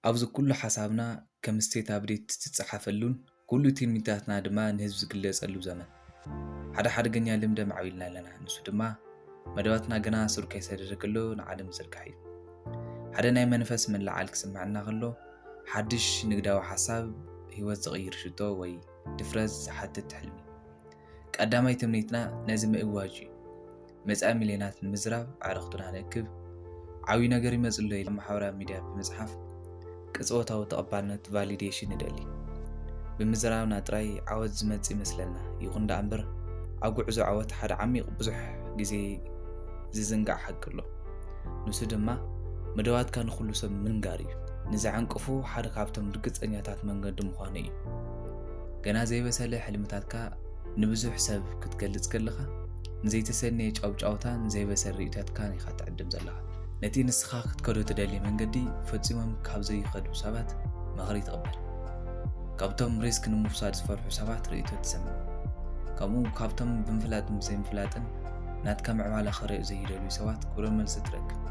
ኣብዚ ኩሉ ሓሳብና ከም ስቴት ኣብዴት ዝፀሓፈሉን ኩሉ ትንሚታትና ድማ ንህዝቢ ዝግለፀሉ ዘመን ሓደ ሓደገኛ ልምዲ ማዕቢልና ኣለና። ንሱ ድማ መደባትና ገና ስሩ ከይሰደደ ከሎ ንዓለም ዝርጋሕ እዩ። ሓደ ናይ መንፈስ መላዓል ክስምዐና ከሎ ሓድሽ ንግዳዊ ሓሳብ ሂወት ዝቕይር ሽቶ ወይ ድፍረት ዝሓትት ሕልሚ። ቀዳማይ ትምኒትና ነዚ ምእዋጅ እዩ። መጻኢ ሚልዮናት ንምዝራብ ኣዕርኽቱና ነክብ ዓብይ ነገር ይመፅሎ ኢሉ ማሕበራዊ ሚድያ ብምፅሓፍ ቅፅወታዊ ተቐባልነት ቫሊዴሽን ይደሊ። ብምዝራብና ጥራይ ዓወት ዝመጽእ ይመስለና ይኹን ዳ እምበር ኣብ ጉዕዞ ዓወት ሓደ ዓሚቕ ብዙሕ ግዜ ዝዝንጋዕ ሓቂ ኣሎ። ንሱ ድማ መደባትካ ንኹሉ ሰብ ምንጋር እዩ። ንዝዓንቅፉ ሓደ ካብቶም ርግፀኛታት መንገዲ ምዃኑ እዩ። ገና ዘይበሰለ ሕልምታትካ ንብዙሕ ሰብ ክትገልጽ ከለኻ ንዘይተሰነየ ጫውጫውታን ዘይበሰለ ርእይቶትካን ኢኻ ትዕድም ዘለኻ። ነቲ ንስኻ ክትከዶ ትደሊ መንገዲ ፈፂሞም ካብ ዘይኸዱ ሰባት ምኽሪ ትቕበል። ካብቶም ሪስክ ንምውሳድ ዝፈርሑ ሰባት ርእይቶ ትሰምዕ። ከምኡ ካብቶም ብምፍላጥን ዘይምፍላጥን ናትካ ምዕባለ ክሪኡ ዘይደልዩ ሰባት ክብሮ መልሲ ትረክብ።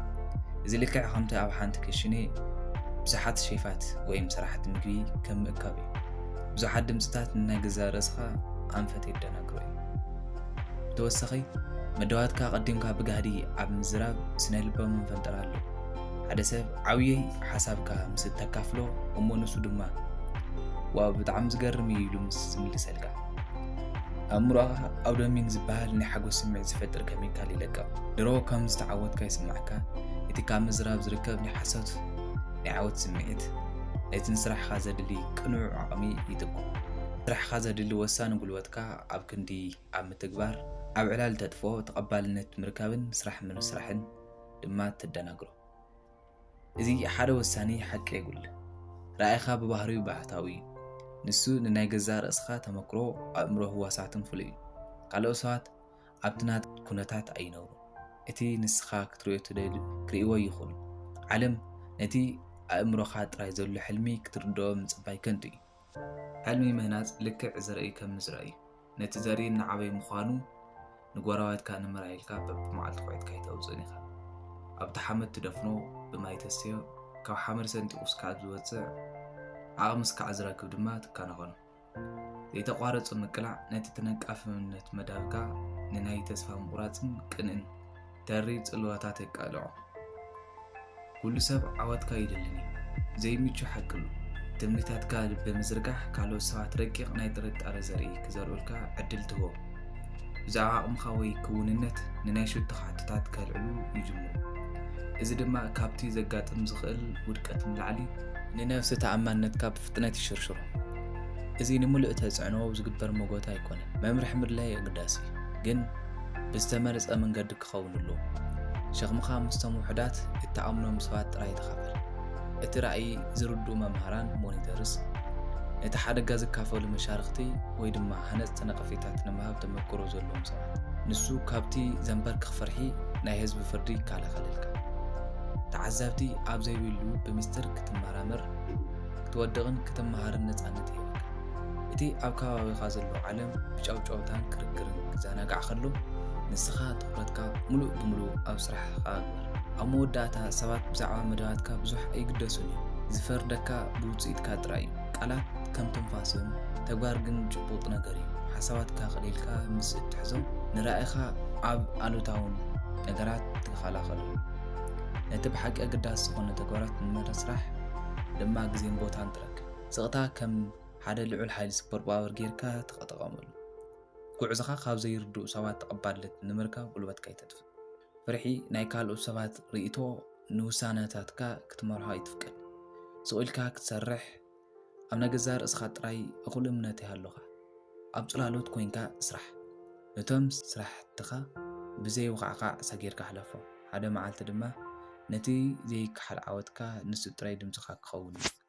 እዚ ልክዕ ከምቲ ኣብ ሓንቲ ክሽነ ብዙሓት ሼፋት ወይ ስራሕቲ ምግቢ ከም ምእካብ እዩ። ብዙሓት ድምፅታት ንናይ ገዛ ርእስኻ ኣንፈት የደናግሩ እዩ። ብተወሳኺ መደባትካ ቀዲምካ ብጋህዲ ኣብ ምዝራብ ስነ ልባዊ መንፈንጠር ኣሎ። ሓደ ሰብ ዓብይ ሓሳብካ ምስ ተካፍሎ እሞ ንሱ ድማ ዋው ብጣዕሚ ዝገርም እዩ ኢሉ ምስ ዝምልሰልካ ኣእምሮኻ ኣውዶሚን ዝበሃል ናይ ሓጎስ ስምዒት ዝፈጥር ኬሚካል ይለቀቕ። ድሮ ከም ዝተዓወትካ ይስማዓካ። እቲ ካብ ምዝራብ ዝርከብ ናይ ሓሶት ናይ ዓወት ስምዒት ነቲ ንስራሕኻ ዘድሊ ቅኑዕ ዓቕሚ ይጥቁም። ስራሕኻ ዘድሊ ወሳኒ ጉልበትካ ኣብ ክንዲ ኣብ ምትግባር ኣብ ዕላል ተጥፎ ተቐባልነት ምርካብን ስራሕ ምስራሕን ድማ ተደናግሮ። እዚ ሓደ ወሳኒ ሓቂ የጉል። ራእይኻ ብባህሪኡ ባሕታዊ እዩ። ንሱ ንናይ ገዛ ርእስኻ ተመክሮ ኣእምሮ ህዋሳትን ፍሉይ እዩ። ካልኦት ሰባት ኣብቲ ናት ኩነታት ኣይነብሩ። እቲ ንስኻ ክትሪኦ ትደሊ ክሪእዎ ይኽእሉ። ዓለም ነቲ ኣእምሮኻ ጥራይ ዘሎ ሕልሚ ክትርድኦ ምጽባይ ከንቱ እዩ። ሕልሚ ምህናፅ ልክዕ ዘርኢ ከም ምዝራእ እዩ። ነቲ ዘርኢ ንዓበይ ምዃኑ ንጎረባትካ ንምርኣይልካ በብመዓልቲ ኮይትካ ይተውፅእን ኢኻ። ኣብቲ ሓመድ ትደፍኖ ብማይ ተስትዮ ካብ ሓመድ ሰንጢቑ እስካብ ዝወፅእ ዓቕሚ እስካዕ ዝረክብ ድማ ትከናኸኖ። ዘይተቋረፀ ምቅላዕ ነቲ ተነቃፍነት መዳብካ ንናይ ተስፋ ምቑራፅን ቅንእን ተሪ ጽልዋታት የቃልዖ። ኩሉ ሰብ ዓወትካ ይደልኒ ዘይምቹ ሓቂ ኣሎ። ትምኒታትካ ብምዝርጋሕ ካልኦት ሰባት ረቂቕ ናይ ጥርጣረ ዘርኢ ክዘርእልካ ዕድል ትህቦ። ብዛዕባ ዓቕምኻ ወይ ክውንነት ንናይ ሽቱኻ ሕቶታት ከልዕሉ ይጅምሩ። እዚ ድማ ካብቲ ዘጋጥም ዝኽእል ውድቀት ንላዕሊ ንነፍሲ ተኣማንነትካ ብፍጥነት ይሽርሽሮ። እዚ ንምሉእ ተፅዕኖ ዝግበር መጎታ ኣይኮነን። መምርሒ ምድላይ ኣገዳሲ እዩ፣ ግን ብዝተመረፀ መንገዲ ክኸውን ኣለዎ። ሸኽምኻ ምስቶም ውሕዳት እተኣምኖም ሰባት ጥራይ ተኻፈል። እቲ ራእይ ዝርድኡ መምሃራን ሞኒተርስ ነቲ ሓደጋ ዝካፈሉ መሻርክቲ ወይ ድማ ሃነፅቲ ነቐፌታት ንምሃብ ተመክሮ ዘለዎም ሰባት ንሱ ካብቲ ዘንበርክኽ ፍርሒ ናይ ህዝቢ ፍርዲ ይከላኸለልካ። ተዓዛብቲ ኣብ ዘይብሉ ብምስጢር ክትመራመር ክትወድቕን ክትመሃርን ነፃነት ይህበካ። እቲ ኣብ ከባቢኻ ዘሎ ዓለም ብጫውጫውታን ክርክርን ክዘናጋዕ ከሎ ንስኻ ትኩረትካ ሙሉእ ብምሉእ ኣብ ስራሕኻ ግበር። ኣብ መወዳእታ ሰባት ብዛዕባ መደባትካ ብዙሕ ኣይግደሱን እዩ። ዝፈርደካ ብውፅኢትካ ጥራይ እዩ። ቃላት ከም ትንፋስ እዮም፣ ተግባር ግን ጭቡጥ ነገር እዩ። ሓሳባትካ ቀሊልካ ምስ እትሕዞም ንራእይኻ ኣብ ኣሉታውን ነገራት ትከላኸለሉ። ነቲ ብሓቂ ኣገዳሲ ዝኾነ ተግባራት ንምስራሕ ድማ ግዜን ቦታን ትረክብ። ስቕታ ከም ሓደ ልዑል ሓይሊ ሱፐር ፓወር ጌርካ ተጠቐመሉ። ጉዕዞኻ ካብ ዘይርድኡ ሰባት ተቐባልነት ንምርካብ ጉልበትካ ይተድፍእ። ፍርሒ ናይ ካልኦት ሰባት ርእይቶ ንውሳነታትካ ክትመርሖ ይትፍቀድ። ስቑኢልካ ክትሰርሕ ኣብ ናይ ገዛ ርእስኻ ጥራይ እኹል እምነት ይሃለኻ። ኣብ ጽላሎት ኮይንካ ስራሕ። ነቶም ስራሕትኻ ብዘይውቃዕቃዕ ሰጊርካ ሕለፎ። ሓደ መዓልቲ ድማ ነቲ ዘይከሓል ዓወትካ ንሱ ጥራይ ድምፅኻ ክኸውን እዩ።